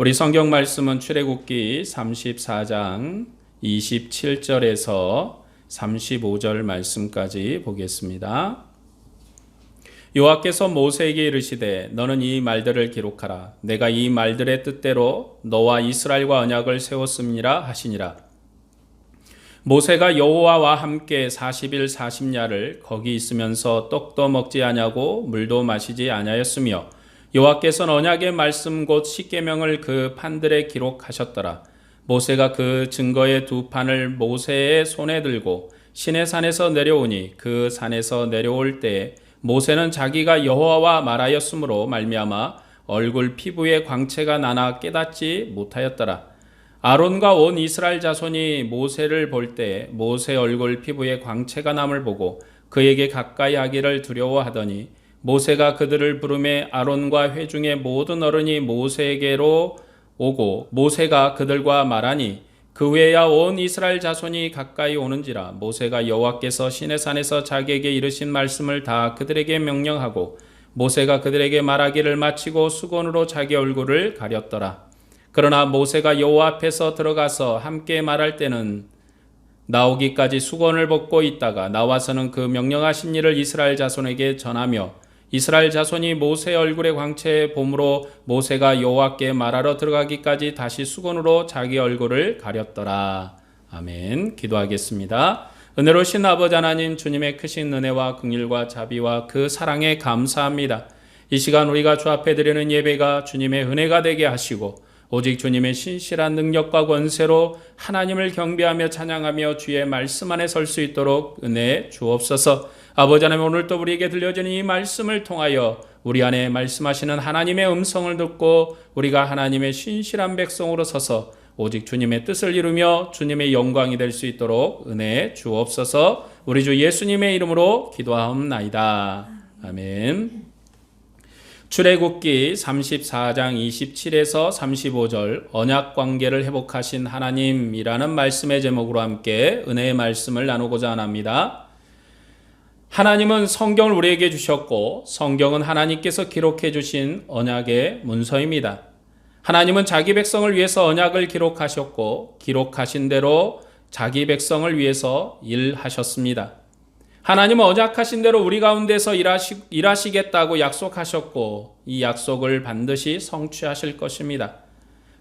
우리 성경 말씀은 출애굽기 34장 27절에서 35절 말씀까지 보겠습니다. 여호와께서 모세에게 이르시되 너는 이 말들을 기록하라. 내가 이 말들의 뜻대로 너와 이스라엘과 언약을 세웠음이라 하시니라. 모세가 여호와와 함께 40일 40야를 거기 있으면서 떡도 먹지 아니하고 물도 마시지 아니하였으며 여호와께서는 언약의 말씀 곧 십계명을 그 판들에 기록하셨더라. 모세가 그 증거의 두 판을 모세의 손에 들고 시내산에서 내려오니 그 산에서 내려올 때에 모세는 자기가 여호와와 말하였으므로 말미암아 얼굴 피부에 광채가 나나 깨닫지 못하였더라. 아론과 온 이스라엘 자손이 모세를 볼 때 모세 얼굴 피부에 광채가 남을 보고 그에게 가까이 하기를 두려워하더니 모세가 그들을 부르매 아론과 회중의 모든 어른이 모세에게로 오고 모세가 그들과 말하니 그 후에야 온 이스라엘 자손이 가까이 오는지라. 모세가 여호와께서 시내산에서 자기에게 이르신 말씀을 다 그들에게 명령하고 모세가 그들에게 말하기를 마치고 수건으로 자기 얼굴을 가렸더라. 그러나 모세가 여호와 앞에서 들어가서 함께 말할 때는 나오기까지 수건을 벗고 있다가 나와서는 그 명령하신 일을 이스라엘 자손에게 전하며 이스라엘 자손이 모세의 얼굴에 광채 봄으로 모세가 여호와께 말하러 들어가기까지 다시 수건으로 자기 얼굴을 가렸더라. 아멘. 기도하겠습니다. 은혜로우신 아버지 하나님, 주님의 크신 은혜와 긍휼과 자비와 그 사랑에 감사합니다. 이 시간 우리가 주 앞에 드리는 예배가 주님의 은혜가 되게 하시고 오직 주님의 신실한 능력과 권세로 하나님을 경배하며 찬양하며 주의 말씀 안에 설 수 있도록 은혜 주옵소서. 아버지 하나님, 오늘 또 우리에게 들려주는 이 말씀을 통하여 우리 안에 말씀하시는 하나님의 음성을 듣고 우리가 하나님의 신실한 백성으로 서서 오직 주님의 뜻을 이루며 주님의 영광이 될 수 있도록 은혜 주옵소서. 우리 주 예수님의 이름으로 기도하옵나이다. 아멘. 출애굽기 34장 27에서 35절 언약관계를 회복하신 하나님이라는 말씀의 제목으로 함께 은혜의 말씀을 나누고자 합니다. 하나님은 성경을 우리에게 주셨고 성경은 하나님께서 기록해 주신 언약의 문서입니다. 하나님은 자기 백성을 위해서 언약을 기록하셨고 기록하신 대로 자기 백성을 위해서 일하셨습니다. 하나님은 언약하신 대로 우리 가운데서 일하시겠다고 약속하셨고 이 약속을 반드시 성취하실 것입니다.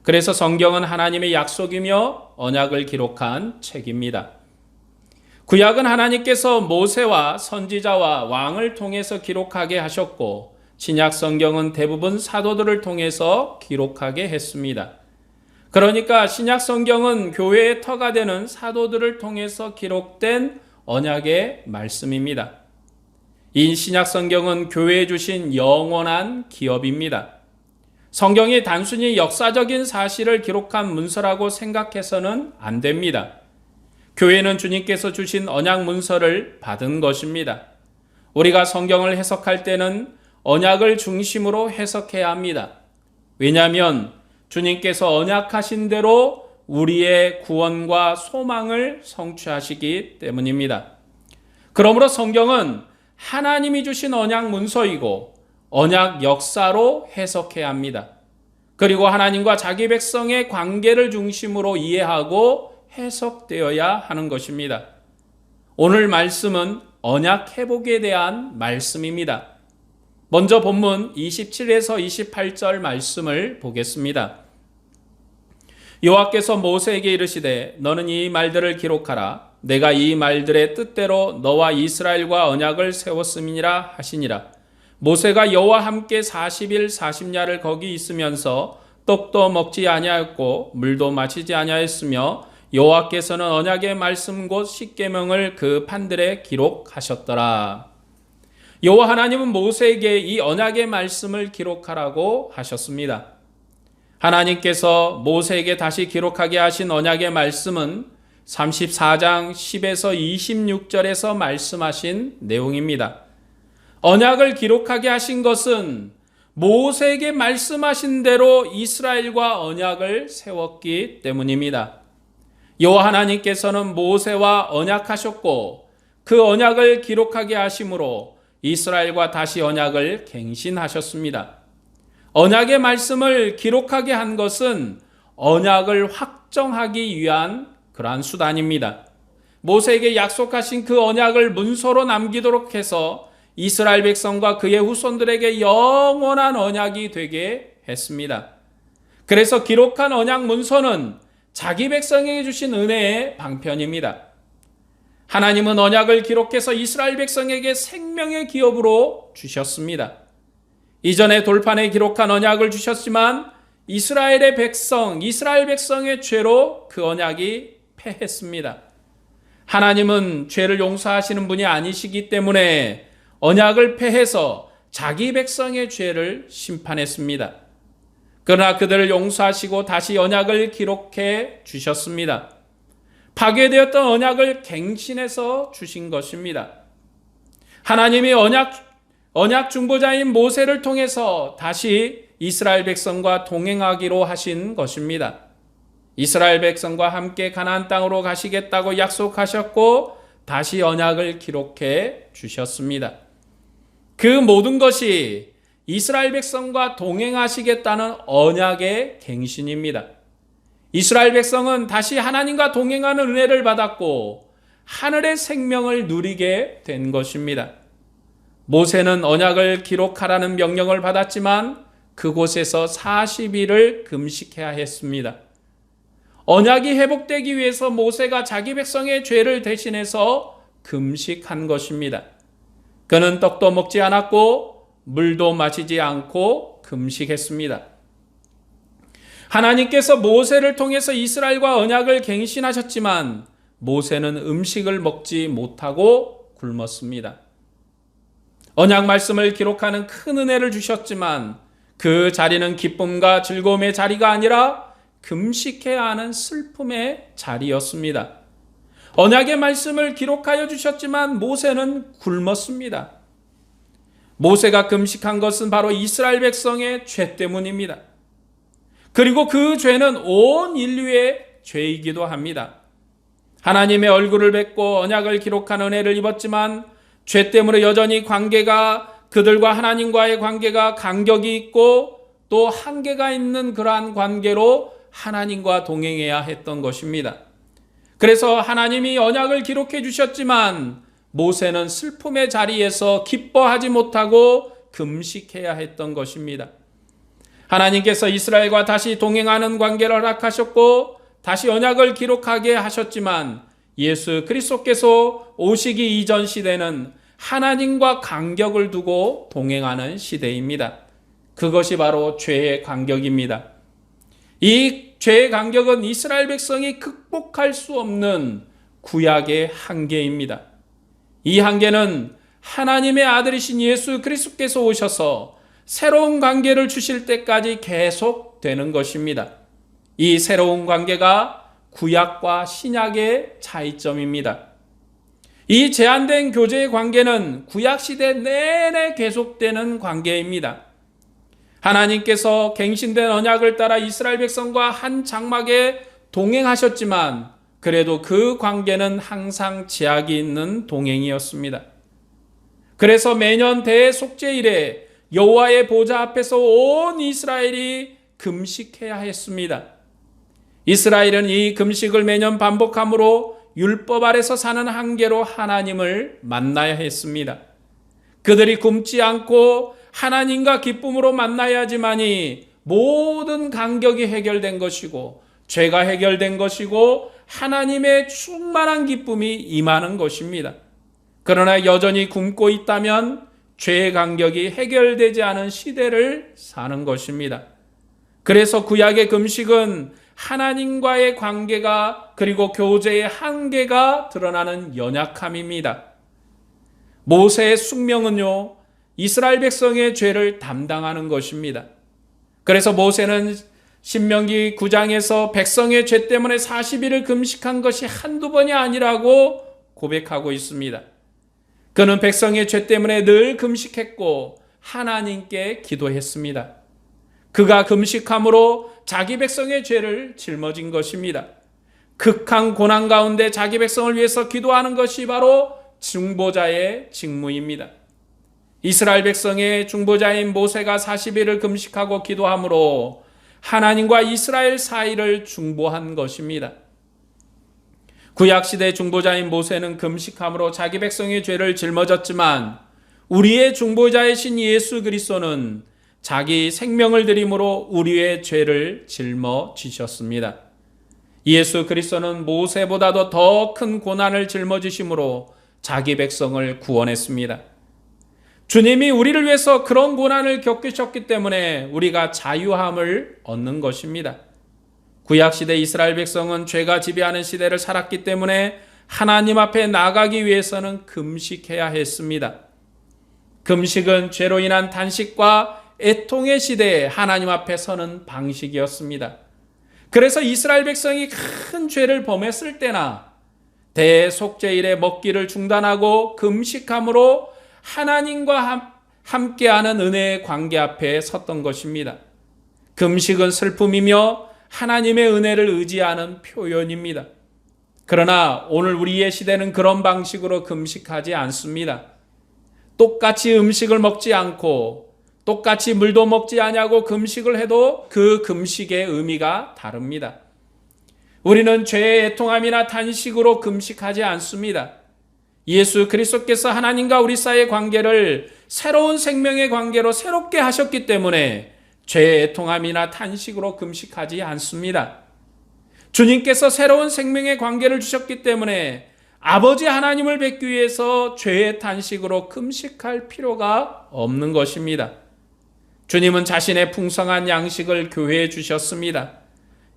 그래서 성경은 하나님의 약속이며 언약을 기록한 책입니다. 구약은 하나님께서 모세와 선지자와 왕을 통해서 기록하게 하셨고 신약 성경은 대부분 사도들을 통해서 기록하게 했습니다. 그러니까 신약 성경은 교회의 터가 되는 사도들을 통해서 기록된 언약의 말씀입니다. 이 신약 성경은 교회에 주신 영원한 기업입니다. 성경이 단순히 역사적인 사실을 기록한 문서라고 생각해서는 안 됩니다. 교회는 주님께서 주신 언약 문서를 받은 것입니다. 우리가 성경을 해석할 때는 언약을 중심으로 해석해야 합니다. 왜냐하면 주님께서 언약하신 대로 우리의 구원과 소망을 성취하시기 때문입니다. 그러므로 성경은 하나님이 주신 언약 문서이고 언약 역사로 해석해야 합니다. 그리고 하나님과 자기 백성의 관계를 중심으로 이해하고 해석되어야 하는 것입니다. 오늘 말씀은 언약 회복에 대한 말씀입니다. 먼저 본문 27에서 28절 말씀을 보겠습니다. 여호와께서 모세에게 이르시되 너는 이 말들을 기록하라. 내가 이 말들의 뜻대로 너와 이스라엘과 언약을 세웠음이니라 하시니라. 모세가 여호와 함께 40일 40야를 거기 있으면서 떡도 먹지 아니하였고 물도 마시지 아니하였으며 여호와께서는 언약의 말씀 곧 십계명을 그 판들에 기록하셨더라. 여호와 하나님은 모세에게 이 언약의 말씀을 기록하라고 하셨습니다. 하나님께서 모세에게 다시 기록하게 하신 언약의 말씀은 34장 10에서 26절에서 말씀하신 내용입니다. 언약을 기록하게 하신 것은 모세에게 말씀하신 대로 이스라엘과 언약을 세웠기 때문입니다. 여호와 하나님께서는 모세와 언약하셨고 그 언약을 기록하게 하심으로 이스라엘과 다시 언약을 갱신하셨습니다. 언약의 말씀을 기록하게 한 것은 언약을 확정하기 위한 그러한 수단입니다. 모세에게 약속하신 그 언약을 문서로 남기도록 해서 이스라엘 백성과 그의 후손들에게 영원한 언약이 되게 했습니다. 그래서 기록한 언약 문서는 자기 백성에게 주신 은혜의 방편입니다. 하나님은 언약을 기록해서 이스라엘 백성에게 생명의 기업으로 주셨습니다. 이전에 돌판에 기록한 언약을 주셨지만 이스라엘 백성의 죄로 그 언약이 패했습니다. 하나님은 죄를 용서하시는 분이 아니시기 때문에 언약을 패해서 자기 백성의 죄를 심판했습니다. 그러나 그들을 용서하시고 다시 언약을 기록해 주셨습니다. 파괴되었던 언약을 갱신해서 주신 것입니다. 하나님이 언약 중보자인 모세를 통해서 다시 이스라엘 백성과 동행하기로 하신 것입니다. 이스라엘 백성과 함께 가나안 땅으로 가시겠다고 약속하셨고 다시 언약을 기록해 주셨습니다. 그 모든 것이 이스라엘 백성과 동행하시겠다는 언약의 갱신입니다. 이스라엘 백성은 다시 하나님과 동행하는 은혜를 받았고 하늘의 생명을 누리게 된 것입니다. 모세는 언약을 기록하라는 명령을 받았지만 그곳에서 40일을 금식해야 했습니다. 언약이 회복되기 위해서 모세가 자기 백성의 죄를 대신해서 금식한 것입니다. 그는 떡도 먹지 않았고 물도 마시지 않고 금식했습니다. 하나님께서 모세를 통해서 이스라엘과 언약을 갱신하셨지만 모세는 음식을 먹지 못하고 굶었습니다. 언약 말씀을 기록하는 큰 은혜를 주셨지만 그 자리는 기쁨과 즐거움의 자리가 아니라 금식해야 하는 슬픔의 자리였습니다. 언약의 말씀을 기록하여 주셨지만 모세는 굶었습니다. 모세가 금식한 것은 바로 이스라엘 백성의 죄 때문입니다. 그리고 그 죄는 온 인류의 죄이기도 합니다. 하나님의 얼굴을 뵙고 언약을 기록한 은혜를 입었지만 죄 때문에 여전히 그들과 하나님과의 관계가 간격이 있고 또 한계가 있는 그러한 관계로 하나님과 동행해야 했던 것입니다. 그래서 하나님이 언약을 기록해 주셨지만 모세는 슬픔의 자리에서 기뻐하지 못하고 금식해야 했던 것입니다. 하나님께서 이스라엘과 다시 동행하는 관계를 허락하셨고 다시 언약을 기록하게 하셨지만 예수 그리스도께서 오시기 이전 시대는 하나님과 간격을 두고 동행하는 시대입니다. 그것이 바로 죄의 간격입니다. 이 죄의 간격은 이스라엘 백성이 극복할 수 없는 구약의 한계입니다. 이 한계는 하나님의 아들이신 예수 그리스도께서 오셔서 새로운 관계를 주실 때까지 계속되는 것입니다. 이 새로운 관계가 구약과 신약의 차이점입니다. 이 제한된 교제의 관계는 구약시대 내내 계속되는 관계입니다. 하나님께서 갱신된 언약을 따라 이스라엘 백성과 한 장막에 동행하셨지만 그래도 그 관계는 항상 제약이 있는 동행이었습니다. 그래서 매년 대속죄일에 여호와의 보좌 앞에서 온 이스라엘이 금식해야 했습니다. 이스라엘은 이 금식을 매년 반복함으로 율법 아래서 사는 한계로 하나님을 만나야 했습니다. 그들이 굶지 않고 하나님과 기쁨으로 만나야지만이 모든 간격이 해결된 것이고 죄가 해결된 것이고 하나님의 충만한 기쁨이 임하는 것입니다. 그러나 여전히 굶고 있다면 죄의 간격이 해결되지 않은 시대를 사는 것입니다. 그래서 구약의 금식은 하나님과의 관계가 그리고 교제의 한계가 드러나는 연약함입니다. 모세의 숙명은요, 이스라엘 백성의 죄를 담당하는 것입니다. 그래서 모세는 신명기 9장에서 백성의 죄 때문에 40일을 금식한 것이 한두 번이 아니라고 고백하고 있습니다. 그는 백성의 죄 때문에 늘 금식했고 하나님께 기도했습니다. 그가 금식함으로 자기 백성의 죄를 짊어진 것입니다. 극한 고난 가운데 자기 백성을 위해서 기도하는 것이 바로 중보자의 직무입니다. 이스라엘 백성의 중보자인 모세가 40일을 금식하고 기도함으로 하나님과 이스라엘 사이를 중보한 것입니다. 구약시대 중보자인 모세는 금식함으로 자기 백성의 죄를 짊어졌지만 우리의 중보자이신 예수 그리스도는 자기 생명을 드림으로 우리의 죄를 짊어지셨습니다. 예수 그리스도는 모세보다도 더 큰 고난을 짊어지심으로 자기 백성을 구원했습니다. 주님이 우리를 위해서 그런 고난을 겪으셨기 때문에 우리가 자유함을 얻는 것입니다. 구약시대 이스라엘 백성은 죄가 지배하는 시대를 살았기 때문에 하나님 앞에 나가기 위해서는 금식해야 했습니다. 금식은 죄로 인한 단식과 애통의 시대에 하나님 앞에 서는 방식이었습니다. 그래서 이스라엘 백성이 큰 죄를 범했을 때나 대속죄일에 먹기를 중단하고 금식함으로 하나님과 함께하는 은혜의 관계 앞에 섰던 것입니다. 금식은 슬픔이며 하나님의 은혜를 의지하는 표현입니다. 그러나 오늘 우리의 시대는 그런 방식으로 금식하지 않습니다. 똑같이 음식을 먹지 않고 똑같이 물도 먹지 아니하고 금식을 해도 그 금식의 의미가 다릅니다. 우리는 죄의 애통함이나 단식으로 금식하지 않습니다. 예수 그리스도께서 하나님과 우리 사이의 관계를 새로운 생명의 관계로 새롭게 하셨기 때문에 죄의 애통함이나 탄식으로 금식하지 않습니다. 주님께서 새로운 생명의 관계를 주셨기 때문에 아버지 하나님을 뵙기 위해서 죄의 탄식으로 금식할 필요가 없는 것입니다. 주님은 자신의 풍성한 양식을 교회에 주셨습니다.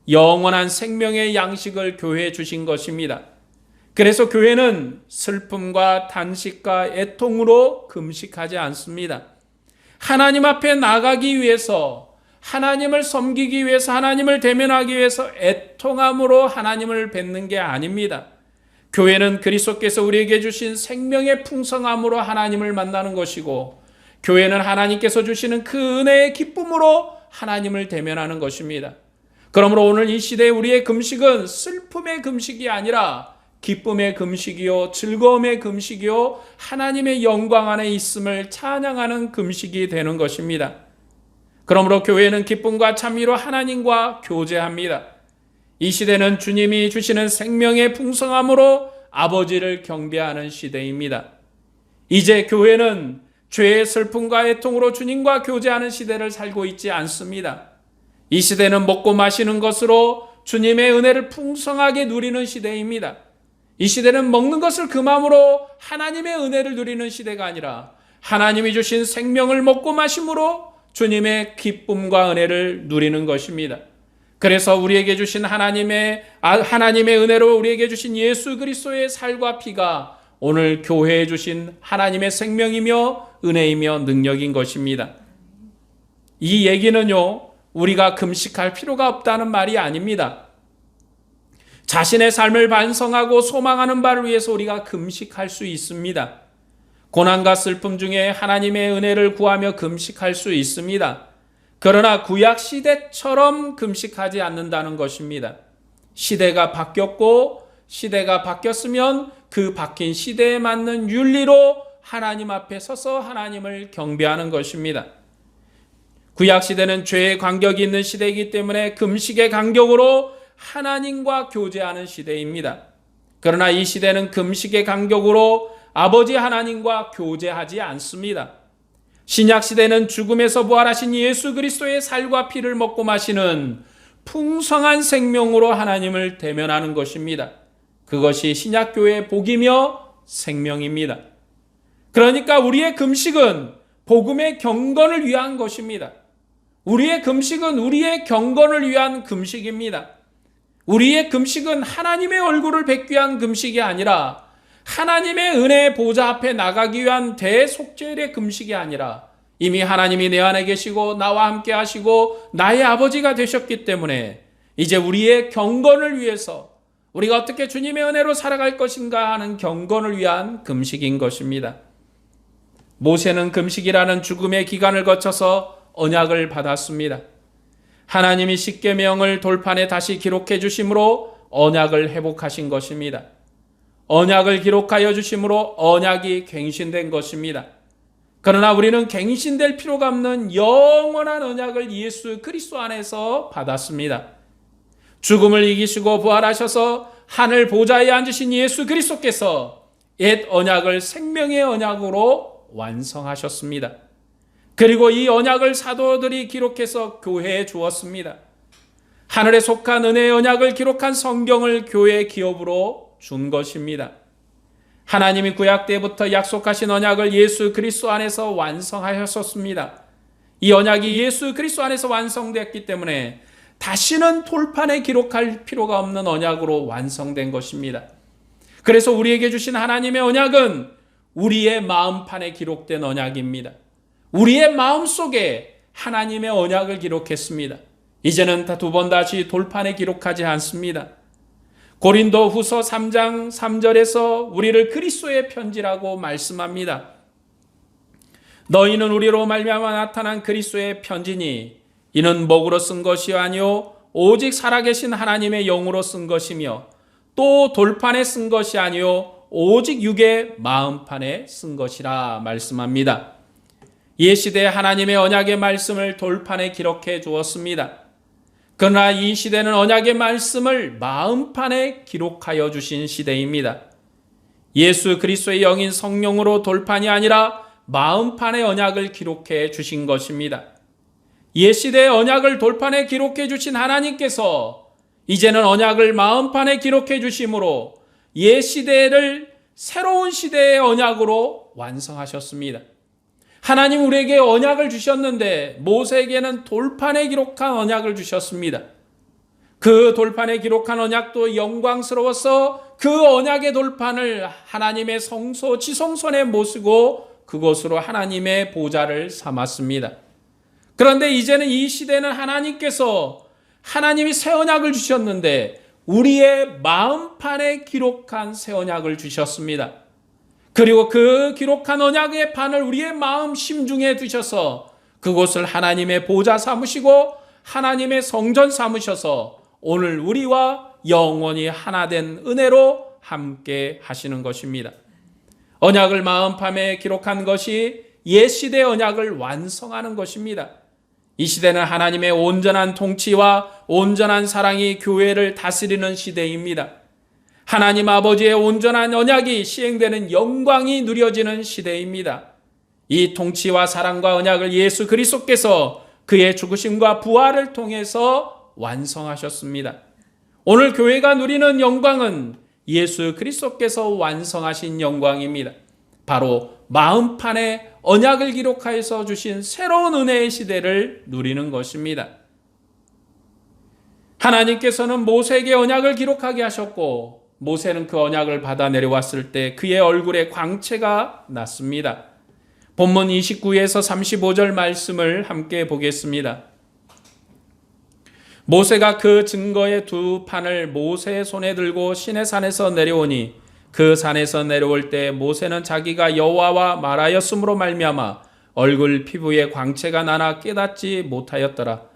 영원한 생명의 양식을 교회에 주신 것입니다. 그래서 교회는 슬픔과 단식과 애통으로 금식하지 않습니다. 하나님 앞에 나가기 위해서, 하나님을 섬기기 위해서, 하나님을 대면하기 위해서 애통함으로 하나님을 뵙는 게 아닙니다. 교회는 그리스도께서 우리에게 주신 생명의 풍성함으로 하나님을 만나는 것이고, 교회는 하나님께서 주시는 그 은혜의 기쁨으로 하나님을 대면하는 것입니다. 그러므로 오늘 이 시대에 우리의 금식은 슬픔의 금식이 아니라 기쁨의 금식이요, 즐거움의 금식이요, 하나님의 영광 안에 있음을 찬양하는 금식이 되는 것입니다. 그러므로 교회는 기쁨과 찬미로 하나님과 교제합니다. 이 시대는 주님이 주시는 생명의 풍성함으로 아버지를 경배하는 시대입니다. 이제 교회는 죄의 슬픔과 애통으로 주님과 교제하는 시대를 살고 있지 않습니다. 이 시대는 먹고 마시는 것으로 주님의 은혜를 풍성하게 누리는 시대입니다. 이 시대는 먹는 것을 금함으로 하나님의 은혜를 누리는 시대가 아니라 하나님이 주신 생명을 먹고 마심으로 주님의 기쁨과 은혜를 누리는 것입니다. 그래서 우리에게 주신 하나님의 은혜로 우리에게 주신 예수 그리스도의 살과 피가 오늘 교회에 주신 하나님의 생명이며 은혜이며 능력인 것입니다. 이 얘기는요, 우리가 금식할 필요가 없다는 말이 아닙니다. 자신의 삶을 반성하고 소망하는 바를 위해서 우리가 금식할 수 있습니다. 고난과 슬픔 중에 하나님의 은혜를 구하며 금식할 수 있습니다. 그러나 구약 시대처럼 금식하지 않는다는 것입니다. 시대가 바뀌었고 시대가 바뀌었으면 그 바뀐 시대에 맞는 윤리로 하나님 앞에 서서 하나님을 경배하는 것입니다. 구약 시대는 죄의 간격이 있는 시대이기 때문에 금식의 간격으로 하나님과 교제하는 시대입니다. 그러나 이 시대는 금식의 간격으로 아버지 하나님과 교제하지 않습니다. 신약 시대는 죽음에서 부활하신 예수 그리스도의 살과 피를 먹고 마시는 풍성한 생명으로 하나님을 대면하는 것입니다. 그것이 신약 교회의 복이며 생명입니다. 그러니까 우리의 금식은 복음의 경건을 위한 것입니다. 우리의 금식은 우리의 경건을 위한 금식입니다. 우리의 금식은 하나님의 얼굴을 뵙기 위한 금식이 아니라 하나님의 은혜의 보좌 앞에 나가기 위한 대속죄일의 금식이 아니라 이미 하나님이 내 안에 계시고 나와 함께 하시고 나의 아버지가 되셨기 때문에 이제 우리의 경건을 위해서 우리가 어떻게 주님의 은혜로 살아갈 것인가 하는 경건을 위한 금식인 것입니다. 모세는 금식이라는 죽음의 기간을 거쳐서 언약을 받았습니다. 하나님이 십계명을 돌판에 다시 기록해 주심으로 언약을 회복하신 것입니다. 언약을 기록하여 주심으로 언약이 갱신된 것입니다. 그러나 우리는 갱신될 필요가 없는 영원한 언약을 예수 그리스도 안에서 받았습니다. 죽음을 이기시고 부활하셔서 하늘 보좌에 앉으신 예수 그리스도께서 옛 언약을 생명의 언약으로 완성하셨습니다. 그리고 이 언약을 사도들이 기록해서 교회에 주었습니다. 하늘에 속한 은혜의 언약을 기록한 성경을 교회의 기업으로 준 것입니다. 하나님이 구약 때부터 약속하신 언약을 예수 그리스도 안에서 완성하셨습니다. 이 언약이 예수 그리스도 안에서 완성되었기 때문에 다시는 돌판에 기록할 필요가 없는 언약으로 완성된 것입니다. 그래서 우리에게 주신 하나님의 언약은 우리의 마음판에 기록된 언약입니다. 우리의 마음속에 하나님의 언약을 기록했습니다. 이제는 두 번 다시 돌판에 기록하지 않습니다. 고린도 후서 3장 3절에서 우리를 그리스도의 편지라고 말씀합니다. 너희는 우리로 말미암아 나타난 그리스도의 편지니 이는 목으로 쓴 것이 아니요 오직 살아계신 하나님의 영으로 쓴 것이며 또 돌판에 쓴 것이 아니요 오직 육의 마음판에 쓴 것이라 말씀합니다. 이 시대에 하나님의 언약의 말씀을 돌판에 기록해 주었습니다. 그러나 이 시대는 언약의 말씀을 마음판에 기록하여 주신 시대입니다. 예수 그리스도의 영인 성령으로 돌판이 아니라 마음판의 언약을 기록해 주신 것입니다. 옛 시대의 언약을 돌판에 기록해 주신 하나님께서 이제는 언약을 마음판에 기록해 주심으로 옛 시대를 새로운 시대의 언약으로 완성하셨습니다. 하나님 우리에게 언약을 주셨는데 모세에게는 돌판에 기록한 언약을 주셨습니다. 그 돌판에 기록한 언약도 영광스러워서 그 언약의 돌판을 하나님의 성소 지성소에 모시고 그곳으로 하나님의 보좌를 삼았습니다. 그런데 이제는 이 시대는 하나님께서 하나님이 새 언약을 주셨는데 우리의 마음판에 기록한 새 언약을 주셨습니다. 그리고 그 기록한 언약의 판을 우리의 마음 심중에 두셔서 그곳을 하나님의 보좌 삼으시고 하나님의 성전 삼으셔서 오늘 우리와 영원히 하나 된 은혜로 함께 하시는 것입니다. 언약을 마음판에 기록한 것이 옛 시대 언약을 완성하는 것입니다. 이 시대는 하나님의 온전한 통치와 온전한 사랑이 교회를 다스리는 시대입니다. 하나님 아버지의 온전한 언약이 시행되는 영광이 누려지는 시대입니다. 이 통치와 사랑과 언약을 예수 그리스도께서 그의 죽으심과 부활을 통해서 완성하셨습니다. 오늘 교회가 누리는 영광은 예수 그리스도께서 완성하신 영광입니다. 바로 마음판에 언약을 기록하여서 주신 새로운 은혜의 시대를 누리는 것입니다. 하나님께서는 모세에게 언약을 기록하게 하셨고 모세는 그 언약을 받아 내려왔을 때 그의 얼굴에 광채가 났습니다. 본문 29에서 35절 말씀을 함께 보겠습니다. 모세가 그 증거의 두 판을 모세의 손에 들고 시내산에서 내려오니 그 산에서 내려올 때 모세는 자기가 여호와와 말하였으므로 말미암아 얼굴 피부에 광채가 나나 깨닫지 못하였더라.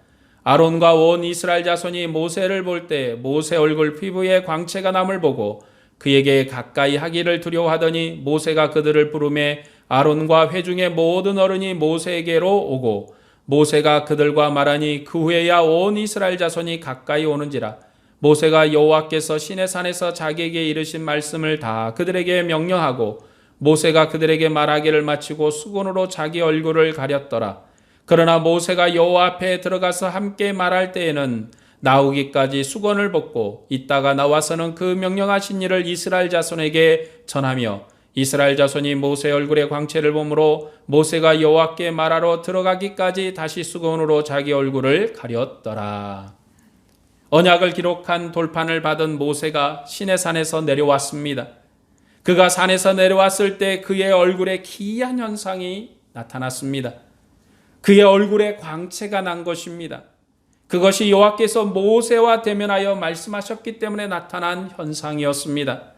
아론과 온 이스라엘 자손이 모세를 볼 때 모세 얼굴 피부에 광채가 남을 보고 그에게 가까이 하기를 두려워하더니 모세가 그들을 부르매 아론과 회중의 모든 어른이 모세에게로 오고 모세가 그들과 말하니 그 후에야 온 이스라엘 자손이 가까이 오는지라. 모세가 여호와께서 시내산에서 자기에게 이르신 말씀을 다 그들에게 명령하고 모세가 그들에게 말하기를 마치고 수건으로 자기 얼굴을 가렸더라. 그러나 모세가 여호와 앞에 들어가서 함께 말할 때에는 나오기까지 수건을 벗고 있다가 나와서는 그 명령하신 일을 이스라엘 자손에게 전하며 이스라엘 자손이 모세 얼굴의 광채를 보므로 모세가 여호와께 말하러 들어가기까지 다시 수건으로 자기 얼굴을 가렸더라. 언약을 기록한 돌판을 받은 모세가 시내산에서 내려왔습니다. 그가 산에서 내려왔을 때 그의 얼굴에 기이한 현상이 나타났습니다. 그의 얼굴에 광채가 난 것입니다. 그것이 여호와께서 모세와 대면하여 말씀하셨기 때문에 나타난 현상이었습니다.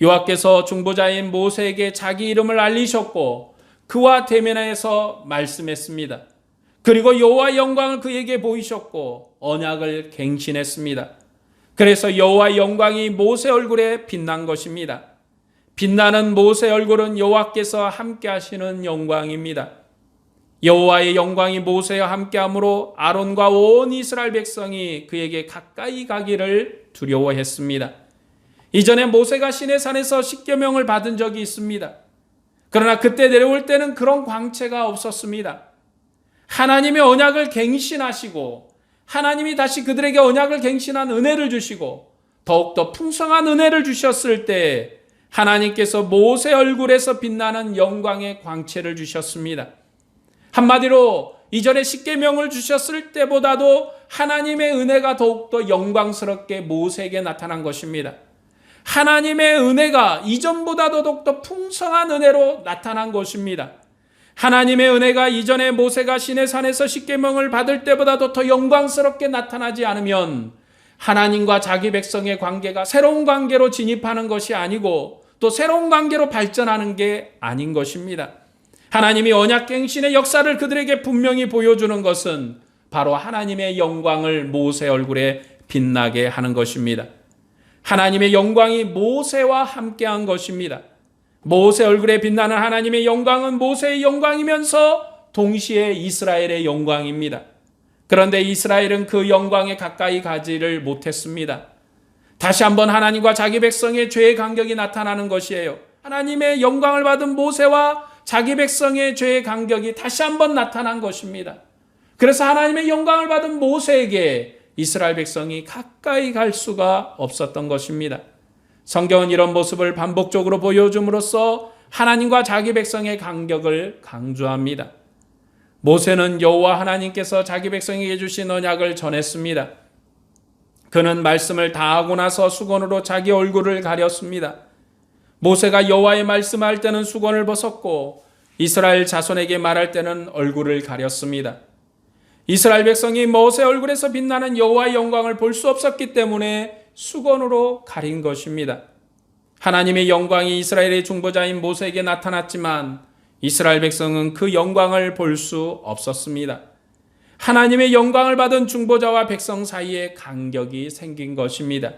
여호와께서 중보자인 모세에게 자기 이름을 알리셨고 그와 대면해서 말씀했습니다. 그리고 여호와의 영광을 그에게 보이셨고 언약을 갱신했습니다. 그래서 여호와의 영광이 모세 얼굴에 빛난 것입니다. 빛나는 모세 얼굴은 여호와께서 함께 하시는 영광입니다. 여호와의 영광이 모세와 함께함으로 아론과 온 이스라엘 백성이 그에게 가까이 가기를 두려워했습니다. 이전에 모세가 시내산에서 십계명을 받은 적이 있습니다. 그러나 그때 내려올 때는 그런 광채가 없었습니다. 하나님의 언약을 갱신하시고 하나님이 다시 그들에게 언약을 갱신한 은혜를 주시고 더욱더 풍성한 은혜를 주셨을 때 하나님께서 모세 얼굴에서 빛나는 영광의 광채를 주셨습니다. 한마디로 이전에 십계명을 주셨을 때보다도 하나님의 은혜가 더욱더 영광스럽게 모세에게 나타난 것입니다. 하나님의 은혜가 이전보다도 더욱더 풍성한 은혜로 나타난 것입니다. 하나님의 은혜가 이전에 모세가 시내산에서 십계명을 받을 때보다도 더 영광스럽게 나타나지 않으면 하나님과 자기 백성의 관계가 새로운 관계로 진입하는 것이 아니고 또 새로운 관계로 발전하는 게 아닌 것입니다. 하나님이 언약갱신의 역사를 그들에게 분명히 보여주는 것은 바로 하나님의 영광을 모세 얼굴에 빛나게 하는 것입니다. 하나님의 영광이 모세와 함께한 것입니다. 모세 얼굴에 빛나는 하나님의 영광은 모세의 영광이면서 동시에 이스라엘의 영광입니다. 그런데 이스라엘은 그 영광에 가까이 가지를 못했습니다. 다시 한번 하나님과 자기 백성의 죄의 간격이 나타나는 것이에요. 하나님의 영광을 받은 모세와 자기 백성의 죄의 간격이 다시 한번 나타난 것입니다. 그래서 하나님의 영광을 받은 모세에게 이스라엘 백성이 가까이 갈 수가 없었던 것입니다. 성경은 이런 모습을 반복적으로 보여줌으로써 하나님과 자기 백성의 간격을 강조합니다. 모세는 여호와 하나님께서 자기 백성에게 주신 언약을 전했습니다. 그는 말씀을 다 하고 나서 수건으로 자기 얼굴을 가렸습니다. 모세가 여호와의 말씀할 때는 수건을 벗었고 이스라엘 자손에게 말할 때는 얼굴을 가렸습니다. 이스라엘 백성이 모세 얼굴에서 빛나는 여호와의 영광을 볼 수 없었기 때문에 수건으로 가린 것입니다. 하나님의 영광이 이스라엘의 중보자인 모세에게 나타났지만 이스라엘 백성은 그 영광을 볼 수 없었습니다. 하나님의 영광을 받은 중보자와 백성 사이에 간격이 생긴 것입니다.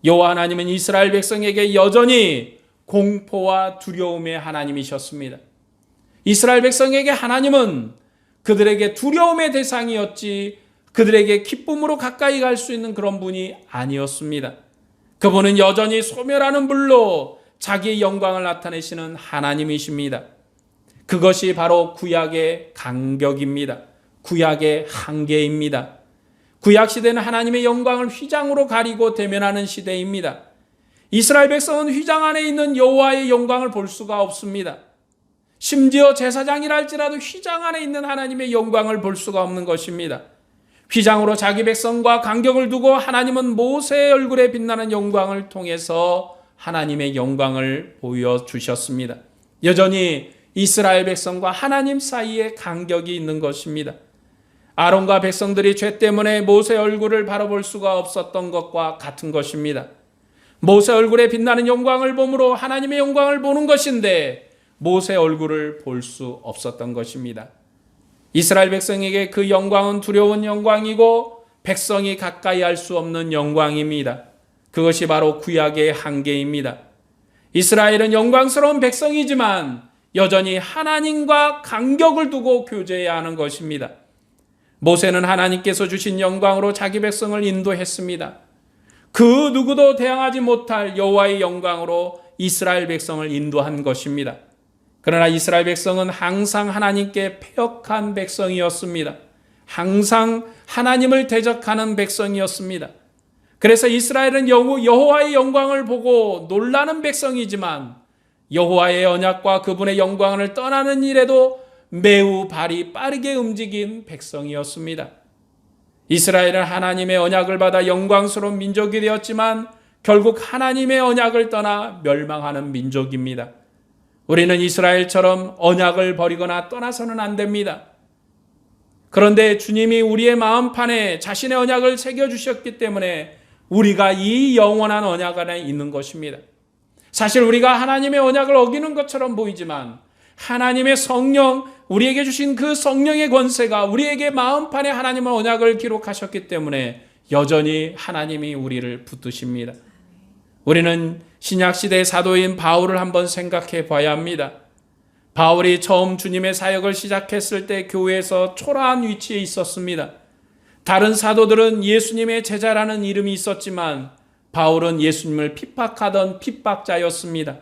여호와 하나님은 이스라엘 백성에게 여전히 공포와 두려움의 하나님이셨습니다. 이스라엘 백성에게 하나님은 그들에게 두려움의 대상이었지 그들에게 기쁨으로 가까이 갈 수 있는 그런 분이 아니었습니다. 그분은 여전히 소멸하는 불로 자기의 영광을 나타내시는 하나님이십니다. 그것이 바로 구약의 간격입니다. 구약의 한계입니다. 구약 시대는 하나님의 영광을 휘장으로 가리고 대면하는 시대입니다. 이스라엘 백성은 휘장 안에 있는 여호와의 영광을 볼 수가 없습니다. 심지어 제사장이라 할지라도 휘장 안에 있는 하나님의 영광을 볼 수가 없는 것입니다. 휘장으로 자기 백성과 간격을 두고 하나님은 모세의 얼굴에 빛나는 영광을 통해서 하나님의 영광을 보여주셨습니다. 여전히 이스라엘 백성과 하나님 사이에 간격이 있는 것입니다. 아론과 백성들이 죄 때문에 모세 얼굴을 바라볼 수가 없었던 것과 같은 것입니다. 모세 얼굴에 빛나는 영광을 보므로 하나님의 영광을 보는 것인데 모세 얼굴을 볼 수 없었던 것입니다. 이스라엘 백성에게 그 영광은 두려운 영광이고 백성이 가까이 할 수 없는 영광입니다. 그것이 바로 구약의 한계입니다. 이스라엘은 영광스러운 백성이지만 여전히 하나님과 간격을 두고 교제해야 하는 것입니다. 모세는 하나님께서 주신 영광으로 자기 백성을 인도했습니다. 그 누구도 대항하지 못할 여호와의 영광으로 이스라엘 백성을 인도한 것입니다. 그러나 이스라엘 백성은 항상 하나님께 패역한 백성이었습니다. 항상 하나님을 대적하는 백성이었습니다. 그래서 이스라엘은 여호와의 영광을 보고 놀라는 백성이지만 여호와의 언약과 그분의 영광을 떠나는 일에도 매우 발이 빠르게 움직인 백성이었습니다. 이스라엘은 하나님의 언약을 받아 영광스러운 민족이 되었지만 결국 하나님의 언약을 떠나 멸망하는 민족입니다. 우리는 이스라엘처럼 언약을 버리거나 떠나서는 안 됩니다. 그런데 주님이 우리의 마음판에 자신의 언약을 새겨주셨기 때문에 우리가 이 영원한 언약 안에 있는 것입니다. 사실 우리가 하나님의 언약을 어기는 것처럼 보이지만 하나님의 성령, 우리에게 주신 그 성령의 권세가 우리에게 마음판에 하나님의 언약을 기록하셨기 때문에 여전히 하나님이 우리를 붙드십니다. 우리는 신약시대의 사도인 바울을 한번 생각해 봐야 합니다. 바울이 처음 주님의 사역을 시작했을 때 교회에서 초라한 위치에 있었습니다. 다른 사도들은 예수님의 제자라는 이름이 있었지만 바울은 예수님을 핍박하던 핍박자였습니다.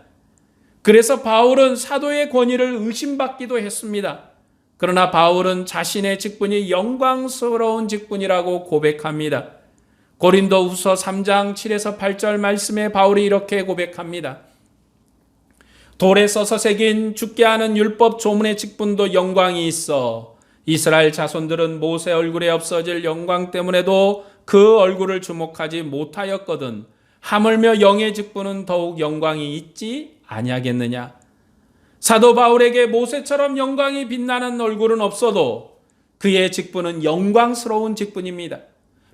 그래서 바울은 사도의 권위를 의심받기도 했습니다. 그러나 바울은 자신의 직분이 영광스러운 직분이라고 고백합니다. 고린도후서 3장 7에서 8절 말씀에 바울이 이렇게 고백합니다. 돌에 써서 새긴 죽게 하는 율법 조문의 직분도 영광이 있어 이스라엘 자손들은 모세 얼굴에 없어질 영광 때문에도 그 얼굴을 주목하지 못하였거든 하물며 영의 직분은 더욱 영광이 있지 아니하겠느냐. 사도 바울에게 모세처럼 영광이 빛나는 얼굴은 없어도 그의 직분은 영광스러운 직분입니다.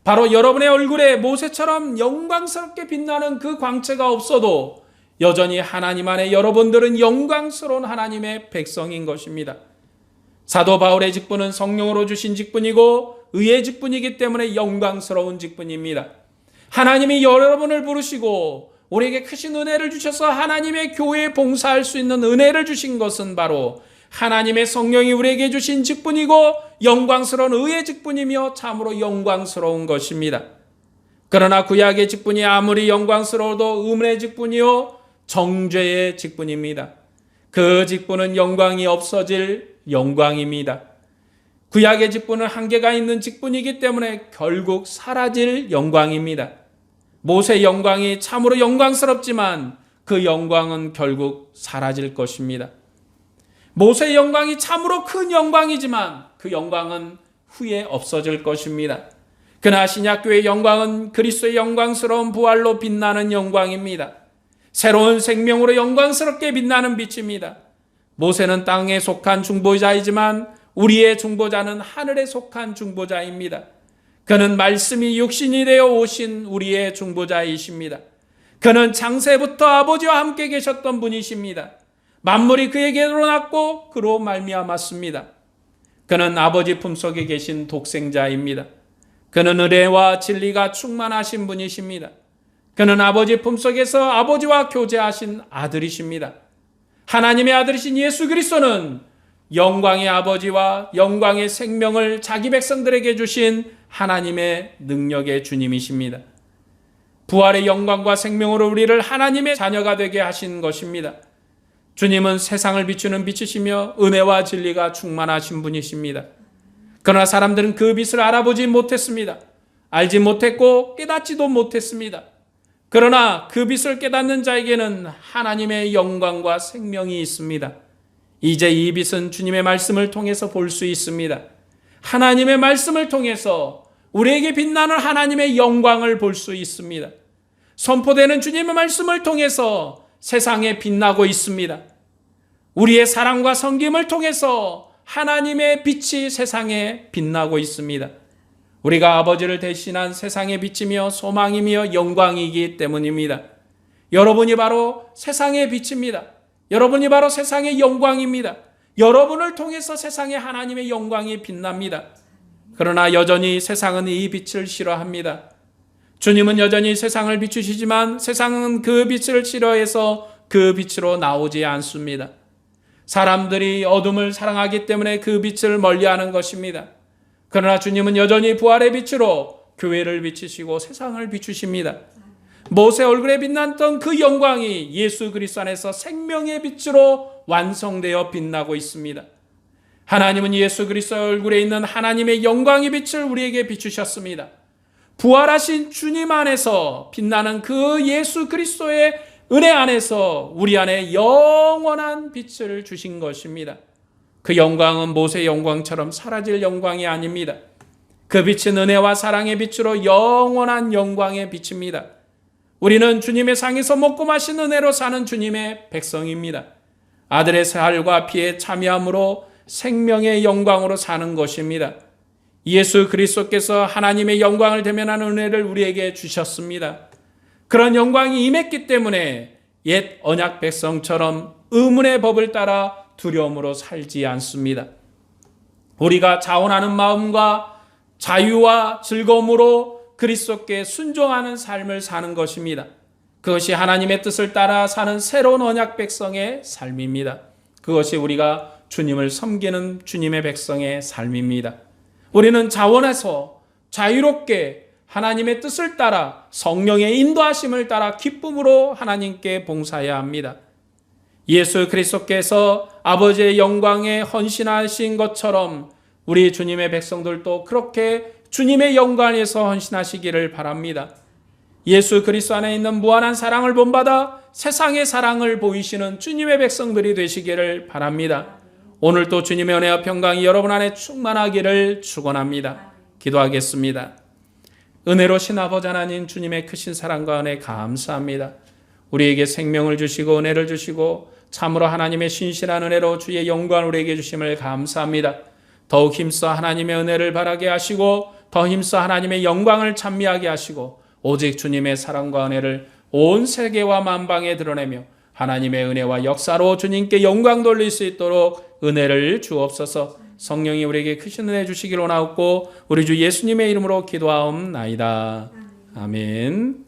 바로 여러분의 얼굴에 모세처럼 영광스럽게 빛나는 그 광채가 없어도 여전히 하나님 안에 여러분들은 영광스러운 하나님의 백성인 것입니다. 사도 바울의 직분은 성령으로 주신 직분이고 의의 직분이기 때문에 영광스러운 직분입니다. 하나님이 여러분을 부르시고 우리에게 크신 은혜를 주셔서 하나님의 교회에 봉사할 수 있는 은혜를 주신 것은 바로 하나님의 성령이 우리에게 주신 직분이고 영광스러운 의의 직분이며 참으로 영광스러운 것입니다. 그러나 구약의 직분이 아무리 영광스러워도 의문의 직분이요 정죄의 직분입니다. 그 직분은 영광이 없어질 영광입니다. 구약의 직분은 한계가 있는 직분이기 때문에 결국 사라질 영광입니다. 모세의 영광이 참으로 영광스럽지만 그 영광은 결국 사라질 것입니다. 모세의 영광이 참으로 큰 영광이지만 그 영광은 후에 없어질 것입니다. 그러나 신약교회의 영광은 그리스도의 영광스러운 부활로 빛나는 영광입니다. 새로운 생명으로 영광스럽게 빛나는 빛입니다. 모세는 땅에 속한 중보자이지만 우리의 중보자는 하늘에 속한 중보자입니다. 그는 말씀이 육신이 되어 오신 우리의 중보자이십니다. 그는 창세부터 아버지와 함께 계셨던 분이십니다. 만물이 그에게로 났고 그로 말미암았습니다. 그는 아버지 품속에 계신 독생자입니다. 그는 은혜와 진리가 충만하신 분이십니다. 그는 아버지 품속에서 아버지와 교제하신 아들이십니다. 하나님의 아들이신 예수 그리스도는 영광의 아버지와 영광의 생명을 자기 백성들에게 주신 하나님의 능력의 주님이십니다. 부활의 영광과 생명으로 우리를 하나님의 자녀가 되게 하신 것입니다. 주님은 세상을 비추는 빛이시며 은혜와 진리가 충만하신 분이십니다. 그러나 사람들은 그 빛을 알아보지 못했습니다. 알지 못했고 깨닫지도 못했습니다. 그러나 그 빛을 깨닫는 자에게는 하나님의 영광과 생명이 있습니다. 이제 이 빛은 주님의 말씀을 통해서 볼 수 있습니다. 하나님의 말씀을 통해서 우리에게 빛나는 하나님의 영광을 볼 수 있습니다. 선포되는 주님의 말씀을 통해서 세상에 빛나고 있습니다. 우리의 사랑과 섬김을 통해서 하나님의 빛이 세상에 빛나고 있습니다. 우리가 아버지를 대신한 세상의 빛이며 소망이며 영광이기 때문입니다. 여러분이 바로 세상의 빛입니다. 여러분이 바로 세상의 영광입니다. 여러분을 통해서 세상에 하나님의 영광이 빛납니다. 그러나 여전히 세상은 이 빛을 싫어합니다. 주님은 여전히 세상을 비추시지만 세상은 그 빛을 싫어해서 그 빛으로 나오지 않습니다. 사람들이 어둠을 사랑하기 때문에 그 빛을 멀리하는 것입니다. 그러나 주님은 여전히 부활의 빛으로 교회를 비추시고 세상을 비추십니다. 모세 얼굴에 빛났던 그 영광이 예수 그리스도 안에서 생명의 빛으로 완성되어 빛나고 있습니다. 하나님은 예수 그리스도 얼굴에 있는 하나님의 영광의 빛을 우리에게 비추셨습니다. 부활하신 주님 안에서 빛나는 그 예수 그리스도의 은혜 안에서 우리 안에 영원한 빛을 주신 것입니다. 그 영광은 모세의 영광처럼 사라질 영광이 아닙니다. 그 빛은 은혜와 사랑의 빛으로 영원한 영광의 빛입니다. 우리는 주님의 상에서 먹고 마신 은혜로 사는 주님의 백성입니다. 아들의 살과 피의 참여함으로 생명의 영광으로 사는 것입니다. 예수 그리스도께서 하나님의 영광을 대면하는 은혜를 우리에게 주셨습니다. 그런 영광이 임했기 때문에 옛 언약 백성처럼 의문의 법을 따라 두려움으로 살지 않습니다. 우리가 자원하는 마음과 자유와 즐거움으로 그리스도께 순종하는 삶을 사는 것입니다. 그것이 하나님의 뜻을 따라 사는 새로운 언약 백성의 삶입니다. 그것이 우리가 주님을 섬기는 주님의 백성의 삶입니다. 우리는 자원해서 자유롭게 하나님의 뜻을 따라 성령의 인도하심을 따라 기쁨으로 하나님께 봉사해야 합니다. 예수 그리스도께서 아버지의 영광에 헌신하신 것처럼 우리 주님의 백성들도 그렇게 주님의 영광을 위해서 헌신하시기를 바랍니다. 예수 그리스도 안에 있는 무한한 사랑을 본받아 세상의 사랑을 보이시는 주님의 백성들이 되시기를 바랍니다. 오늘도 주님의 은혜와 평강이 여러분 안에 충만하기를 축원합니다. 기도하겠습니다. 은혜로신 아버지 하나님, 주님의 크신 사랑과 은혜 감사합니다. 우리에게 생명을 주시고 은혜를 주시고 참으로 하나님의 신실한 은혜로 주의 영광을 우리에게 주심을 감사합니다. 더욱 힘써 하나님의 은혜를 바라게 하시고 더 힘써 하나님의 영광을 찬미하게 하시고 오직 주님의 사랑과 은혜를 온 세계와 만방에 드러내며 하나님의 은혜와 역사로 주님께 영광 돌릴 수 있도록 은혜를 주옵소서. 성령이 우리에게 크신 은혜 주시기를 원하옵고 우리 주 예수님의 이름으로 기도하옵나이다. 아멘.